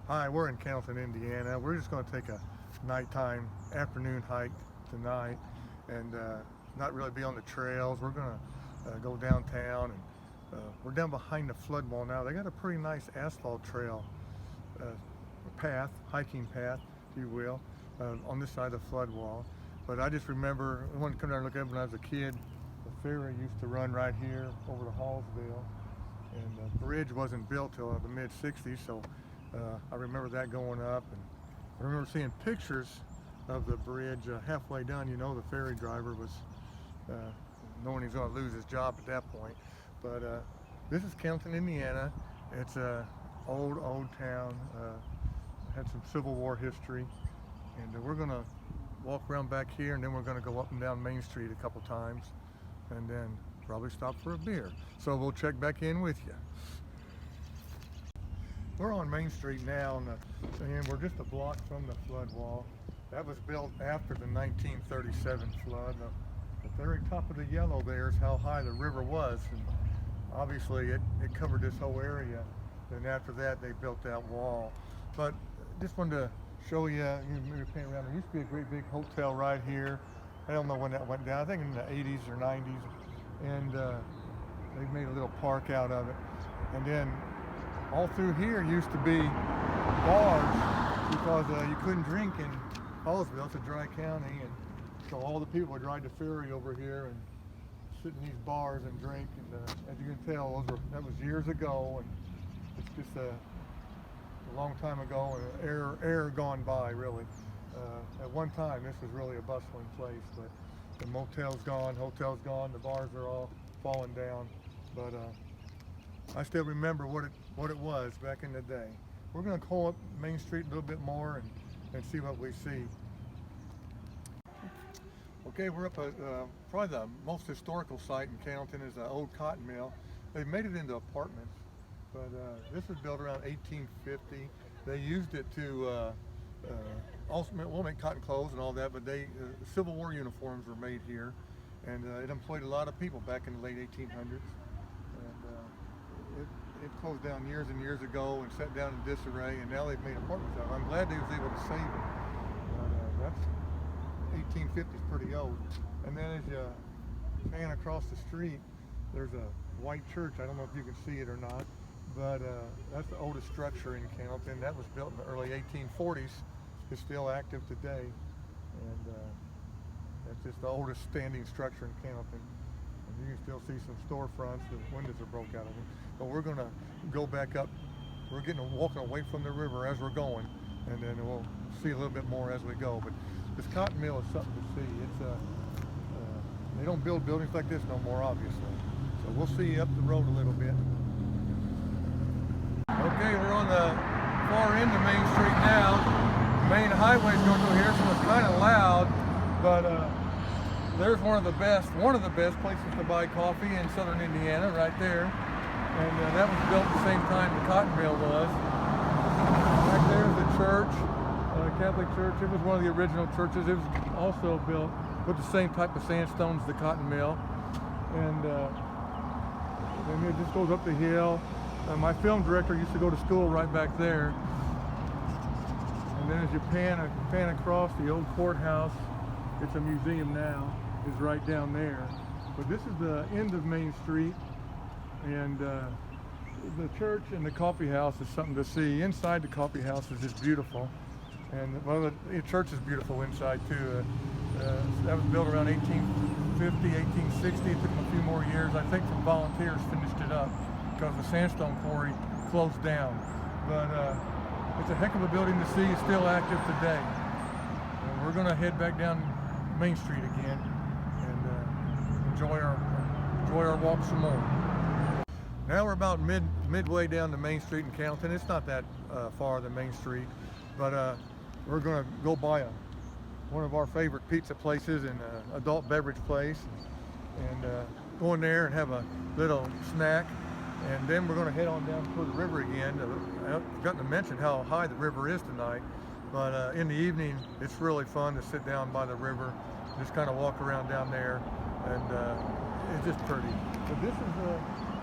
Hi, we're in Cannelton, Indiana. We're just going to take a nighttime afternoon hike tonight and not really be on the trails. We're going to go downtown, and we're down behind the flood wall now. They got a pretty nice asphalt trail path, hiking path, if you will, on this side of the flood wall. But I just remember, I wanted to come down and look at it when I was a kid. The ferry used to run right here over to Hallsville, and the bridge wasn't built till the mid-60s, so I remember that going up, and I remember seeing pictures of the bridge halfway down. You know, the ferry driver was knowing he's going to lose his job at that point. But this is Camden, Indiana. It's a old town. Had some Civil War history, and we're going to walk around back here, and then we're going to go up and down Main Street a couple times, and then probably stop for a beer. So we'll check back in with you. We're on Main Street now, and we're just a block from the flood wall. That was built after the 1937 flood. The very top of the yellow there is how high the river was, and obviously it covered this whole area. And after that, they built that wall. But just wanted to show you, maybe pan around. There used to be a great big hotel right here. I don't know when that went down. I think in the 80s or 90s, and they made a little park out of it. And then all through here used to be bars because you couldn't drink in Hallsville. It's a dry county, and so all the people would ride the ferry over here and sit in these bars and drink. And as you can tell, that was years ago, and it's just a long time ago, and era gone by, really. At one time, this was really a bustling place, but the motel's gone, hotel's gone, the bars are all falling down. But I still remember what it was back in the day. We're going to call up Main Street a little bit more and see what we see. Okay, we're up at probably the most historical site in Cannelton is the old cotton mill. They've made it into apartments, but this was built around 1850. They used it to also make cotton clothes and all that, but Civil War uniforms were made here, and it employed a lot of people back in the late 1800s. It closed down years and years ago and sat down in disarray, and now they've made apartments out of it. I'm glad they was able to save it. But that's 1850 is pretty old. And then as you pan across the street, there's a white church. I don't know if you can see it or not, but that's the oldest structure in Cannelton. That was built in the early 1840s. It's still active today, and that's just the oldest standing structure in Cannelton. You can still see some storefronts. The windows are broke out of them. But we're going to go back up. We're walking away from the river as we're going, and then we'll see a little bit more as we go. But this cotton mill is something to see. It's they don't build buildings like this no more, obviously. So we'll see you up the road a little bit. Okay, we're on the far end of Main Street now. The main highway's going through here, so it's kind of loud, but there's one of the best places to buy coffee in southern Indiana, right there. And that was built at the same time the cotton mill was. Back there's the church, Catholic church. It was one of the original churches. It was also built with the same type of sandstone as the cotton mill. And then it just goes up the hill. My film director used to go to school right back there. And then as you pan across the old courthouse, it's a museum now, is right down there. But this is the end of Main Street, and the church and the coffee house is something to see. Inside the coffee house is just beautiful, and well, the church is beautiful inside too. That was built around 1850, 1860. It took them a few more years. I think some volunteers finished it up because the sandstone quarry closed down. But it's a heck of a building to see. It's still active today. And we're going to head back down Main Street again and enjoy our walk some more. Now we're about midway down to Main Street in Cannelton. It's not that far than Main Street, but we're going to go by one of our favorite pizza places and adult beverage place, and go in there and have a little snack, and then we're going to head on down toward the river again. I forgot to mention how high the river is tonight, but in the evening it's really fun to sit down by the river, just kind of walk around down there, and it's just pretty. So this is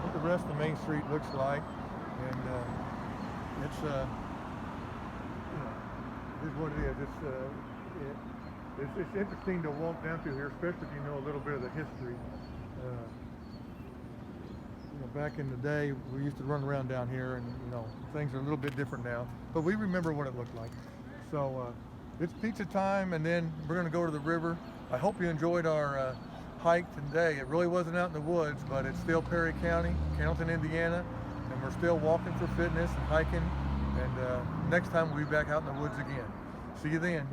what the rest of Main Street looks like, and it's is what it is. It's interesting to walk down through here, especially if you know a little bit of the history. Back in the day, we used to run around down here, and things are a little bit different now. But we remember what it looked like. So it's pizza time, and then we're going to go to the river. I hope you enjoyed our hike today. It really wasn't out in the woods, but it's still Perry County, Cannelton, Indiana, and we're still walking for fitness and hiking. And next time we'll be back out in the woods again. See you then.